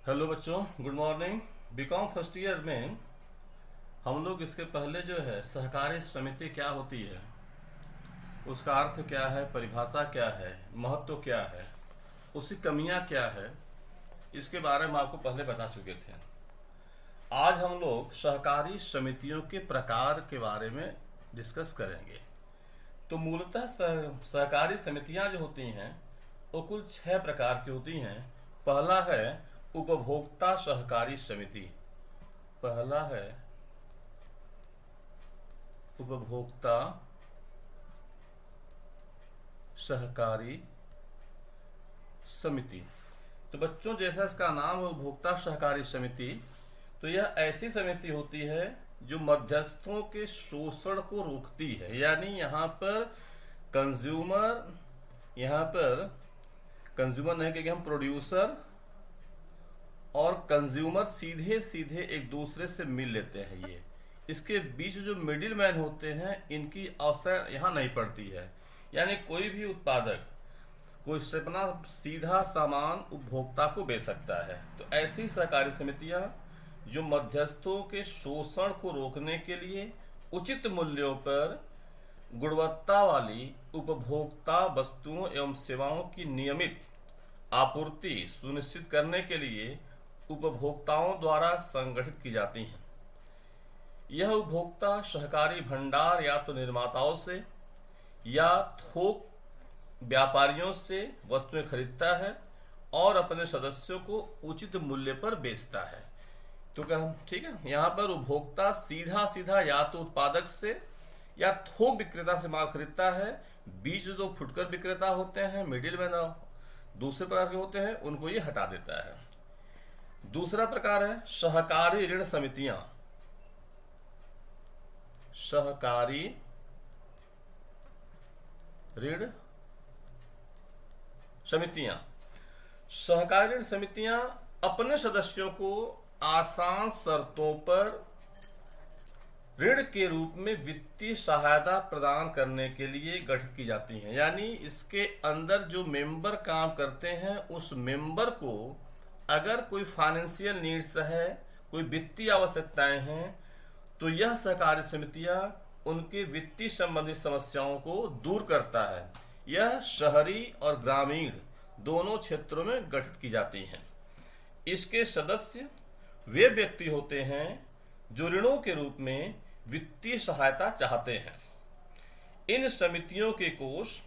Hello बच्चों, good morning. BCom first year में हम लोग इसके पहले जो है सहकारी समिति क्या होती है, उसका अर्थ क्या है, परिभाषा क्या है, महत्व क्या है, उसकी कमियां क्या है, इसके बारे में आपको पहले बता चुके थे। आज हम लोग सहकारी समितियों के प्रकार के बारे में डिस्कस करेंगे। तो मूलतः सहकारी समितियां जो होती हैं वो कुल 6 प्रकार की होती हैं। पहला है उपभोक्ता सहकारी समिति। पहला है उपभोक्ता सहकारी समिति। तो बच्चों, जैसा इसका नाम है उपभोक्ता सहकारी समिति, तो यह ऐसी समिति होती है जो मध्यस्थों के शोषण को रोकती है। यानी यहाँ पर कंज्यूमर नहीं कहेंगे हम, प्रोड्यूसर और कंज्यूमर सीधे सीधे एक दूसरे से मिल लेते हैं। ये इसके बीच जो मिडिल मैन होते हैं, इनकी आवश्यकता यहाँ नहीं पड़ती है। यानी कोई भी उत्पादक कोई से अपना सीधा सामान उपभोक्ता को बेच सकता है। तो ऐसी सहकारी समितियां जो मध्यस्थों के शोषण को रोकने के लिए उचित मूल्यों पर गुणवत्ता वाली उपभोक्ता वस्तुओं एवं सेवाओं की नियमित आपूर्ति सुनिश्चित करने के लिए उपभोक्ताओं द्वारा संगठित की जाती हैं। यह उपभोक्ता सहकारी भंडार या तो निर्माताओं से या थोक व्यापारियों से वस्तुएं खरीदता है और अपने सदस्यों को उचित मूल्य पर बेचता है। तो क्या ठीक है, यहाँ पर उपभोक्ता सीधा सीधा या तो उत्पादक से या थोक विक्रेता से माल खरीदता है। बीच जो फुटकर विक्रेता होते हैं, मिडिल मैन दूसरे प्रकार के होते हैं, उनको ये हटा देता है। दूसरा प्रकार है सहकारी ऋण समितियां। सहकारी ऋण समितियां सहकारी ऋण समितियां अपने सदस्यों को आसान शर्तों पर ऋण के रूप में वित्तीय सहायता प्रदान करने के लिए गठित की जाती हैं। यानी इसके अंदर जो मेंबर काम करते हैं, उस मेंबर को अगर कोई फाइनेंशियल नीड्स है, कोई वित्तीय आवश्यकताएं हैं, तो यह सहकारी समितियां उनके वित्तीय संबंधित समस्याओं को दूर करता है। यह शहरी और ग्रामीण दोनों क्षेत्रों में गठित की जाती हैं। इसके सदस्य वे व्यक्ति होते हैं जो ऋणों के रूप में वित्तीय सहायता चाहते हैं। इन समितियों के कोष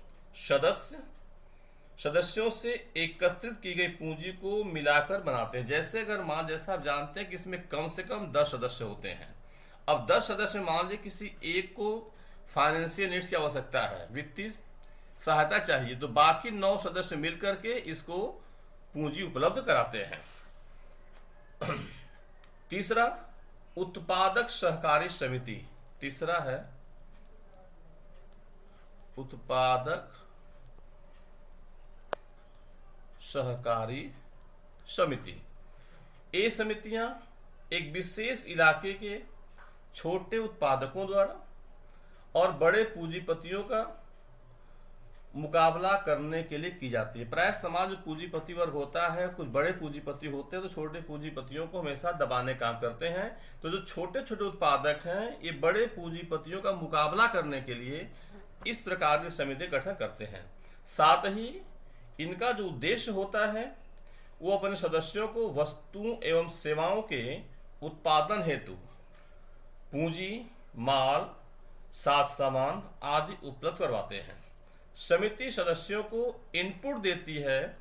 सदस्यों से एकत्रित की गई पूंजी को मिलाकर बनाते हैं। जैसे अगर जैसा आप जानते हैं कि इसमें कम से कम 10 सदस्य होते हैं। अब 10 सदस्य मान लीजिए किसी एक को फाइनेंशियल नीड्स की आवश्यकता है, वित्तीय सहायता चाहिए, तो बाकी 9 सदस्य मिलकर के इसको पूंजी उपलब्ध कराते हैं। तीसरा उत्पादक सहकारी समिति। तीसरा है उत्पादक सहकारी समिति। ये समितियां एक विशेष इलाके के छोटे उत्पादकों द्वारा और बड़े पूंजीपतियों का मुकाबला करने के लिए की जाती है। प्राय समाज जो पूंजीपति वर्ग होता है, कुछ बड़े पूंजीपति होते हैं, तो छोटे पूंजीपतियों को हमेशा दबाने काम करते हैं। तो जो छोटे छोटे उत्पादक हैं, ये बड़े पूंजीपतियों का मुकाबला करने के लिए इस प्रकार की समिति गठन करते हैं। साथ ही इनका जो उद्देश्य होता है, वो अपने सदस्यों को वस्तुओं एवं सेवाओं के उत्पादन हेतु पूंजी, माल, साज सामान आदि उपलब्ध करवाते हैं। समिति सदस्यों को इनपुट देती है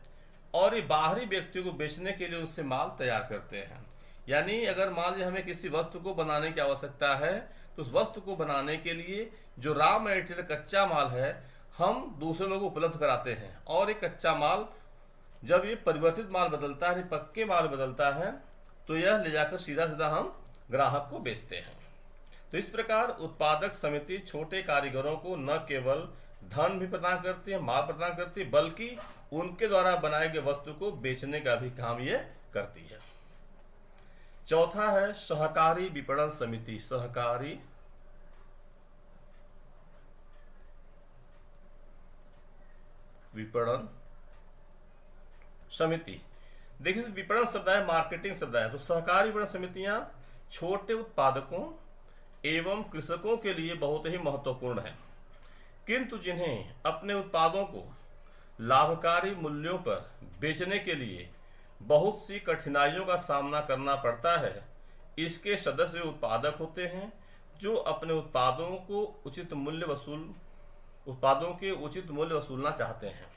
और ये बाहरी व्यक्तियों को बेचने के लिए उससे माल तैयार करते हैं। यानी अगर मान लीजिए हमें किसी वस्तु को बनाने की आवश्यकता है, तो उस वस्तु को बनाने के लिए जो रॉ मटेरियल कच्चा माल है, हम दूसरे लोगों को उपलब्ध कराते हैं। और ये कच्चा माल जब ये परिवर्तित माल बदलता है, पक्के माल बदलता है, तो यह ले जाकर सीधा सीधा हम ग्राहक को बेचते हैं। तो इस प्रकार उत्पादक समिति छोटे कारीगरों को न केवल धन भी प्रदान करती है, माल प्रदान करती है, बल्कि उनके द्वारा बनाए गए वस्तु को बेचने का भी काम ये करती है। चौथा है सहकारी विपणन समिति। सहकारी विपणन समिति। देखिए, विपणन शब्द है, मार्केटिंग शब्द है। तो सहकारी विपणन समितियां छोटे उत्पादकों एवं कृषकों के लिए बहुत ही महत्वपूर्ण है, किंतु जिन्हें अपने उत्पादों को लाभकारी मूल्यों पर बेचने के लिए बहुत सी कठिनाइयों का सामना करना पड़ता है, इसके सदस्य उत्पादक होते हैं जो अपने उत्पादों के उचित मूल्य वसूलना चाहते हैं।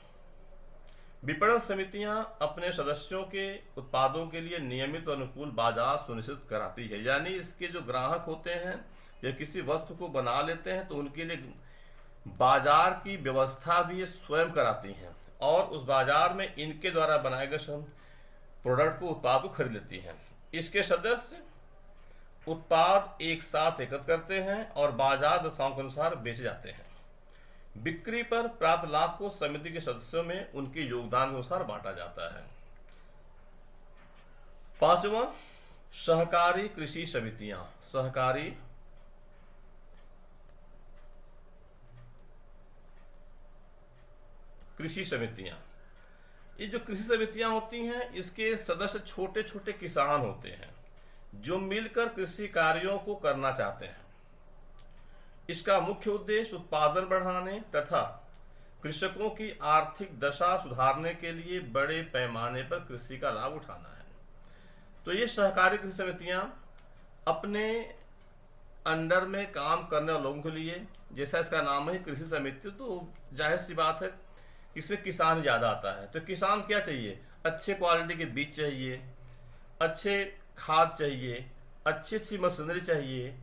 विपणन समितियां अपने सदस्यों के उत्पादों के लिए नियमित और अनुकूल बाजार सुनिश्चित कराती है, यानी इसके जो ग्राहक होते हैं या किसी वस्तु को बना लेते हैं तो उनके लिए बाजार की व्यवस्था भी ये स्वयं कराती हैं और उस बाजार में इनके द्वारा बनाए गए प्रोडक्ट को, उत्पाद को खरीद लेती हैं। इसके सदस्य उत्पाद एक साथ एकत्र करते हैं और बाजार दशाओं के अनुसार बेचे जाते हैं। बिक्री पर प्राप्त लाभ को समिति के सदस्यों में उनके योगदान के अनुसार बांटा जाता है। 5वां, सहकारी कृषि समितियां। सहकारी कृषि समितियां, ये जो कृषि समितियां होती हैं इसके सदस्य छोटे छोटे किसान होते हैं जो मिलकर कृषि कार्यों को करना चाहते हैं। इसका मुख्य उद्देश्य उत्पादन बढ़ाने तथा कृषकों की आर्थिक दशा सुधारने के लिए बड़े पैमाने पर कृषि का लाभ उठाना है। तो ये सहकारी कृषि समितियां अपने अंडर में काम करने वाले लोगों के लिए, जैसा इसका नाम है कृषि समिति, तो जाहिर सी बात है इसमें किसान ज्यादा आता है। तो किसान क्या चाहिए? अच्छे क्वालिटी के बीज चाहिए, अच्छे खाद चाहिए, अच्छी सी मशीनरी चाहिए,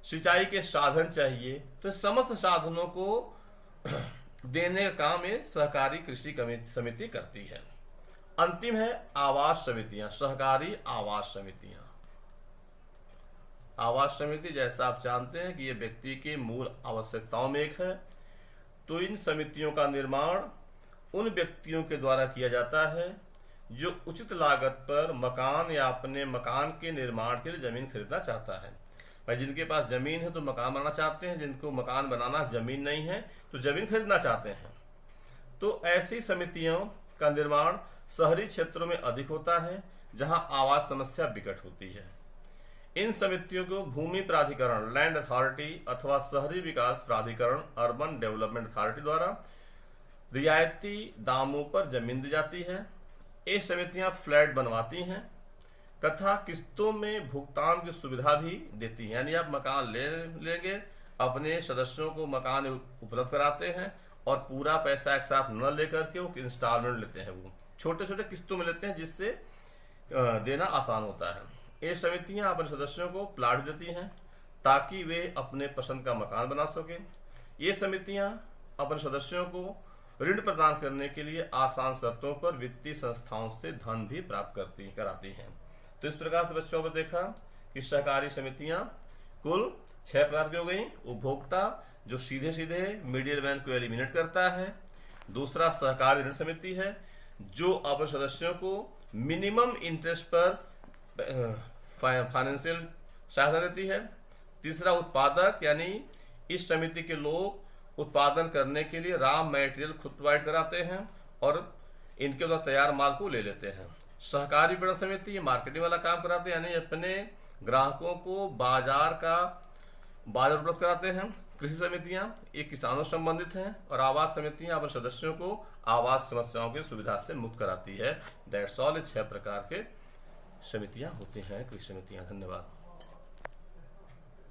सिंचाई के साधन चाहिए। तो समस्त साधनों को देने का काम ये सहकारी कृषि समिति करती है। अंतिम है आवास समितियां, सहकारी आवास समितियां। आवास समिति जैसा आप जानते हैं कि ये व्यक्ति के मूल आवश्यकताओं में एक है। तो इन समितियों का निर्माण उन व्यक्तियों के द्वारा किया जाता है जो उचित लागत पर मकान या अपने मकान के निर्माण के लिए जमीन खरीदना चाहता है। भाई, जिनके पास जमीन है तो मकान बनाना चाहते हैं, जिनको मकान बनाना जमीन नहीं है तो जमीन खरीदना चाहते हैं। तो ऐसी समितियों का निर्माण शहरी क्षेत्रों में अधिक होता है जहां आवास समस्या विकट होती है। इन समितियों को भूमि प्राधिकरण, लैंड अथॉरिटी अथवा शहरी विकास प्राधिकरण, अर्बन डेवलपमेंट अथॉरिटी द्वारा रियायती दामों पर जमीन दी जाती है। ये समितियां फ्लैट बनवाती हैं तथा किस्तों में भुगतान की सुविधा भी देती है, यानी आप मकान लेंगे, अपने सदस्यों को मकान उपलब्ध कराते हैं और पूरा पैसा एक साथ न लेकर के वो इंस्टॉलमेंट लेते हैं, वो छोटे छोटे किस्तों में लेते हैं जिससे देना आसान होता है। ये समितियां अपने सदस्यों को प्लाट देती हैं ताकि वे अपने पसंद का मकान बना सके। ये समितियां अपने सदस्यों को ऋण प्रदान करने के लिए आसान शर्तों पर वित्तीय संस्थाओं से धन भी प्राप्त कराती हैं। तो इस प्रकार से बच्चों को देखा कि सहकारी समितियां कुल 6 प्रकार की हो गई। उपभोक्ता जो सीधे सीधे मिडिल मैन को एलिमिनेट करता है। दूसरा सहकारी ऋण समिति है जो अपने सदस्यों को मिनिमम इंटरेस्ट पर फाइनेंशियल सहायता देती है। तीसरा उत्पादक, यानी इस समिति के लोग उत्पादन करने के लिए रॉ मटेरियल खुद प्रोवाइड कराते हैं और इनके द्वारा तैयार माल को ले लेते हैं। सहकारी विपणन समिति ये मार्केटिंग वाला काम कराते हैं, यानी अपने ग्राहकों को बाजार उपलब्ध कराते हैं। कृषि समितियां ये किसानों से संबंधित हैं और आवास समितियां अपने सदस्यों को आवास समस्याओं की सुविधा से मुक्त कराती है। That's all. 6 प्रकार के समितियां होती हैं कृषि समितियां। धन्यवाद।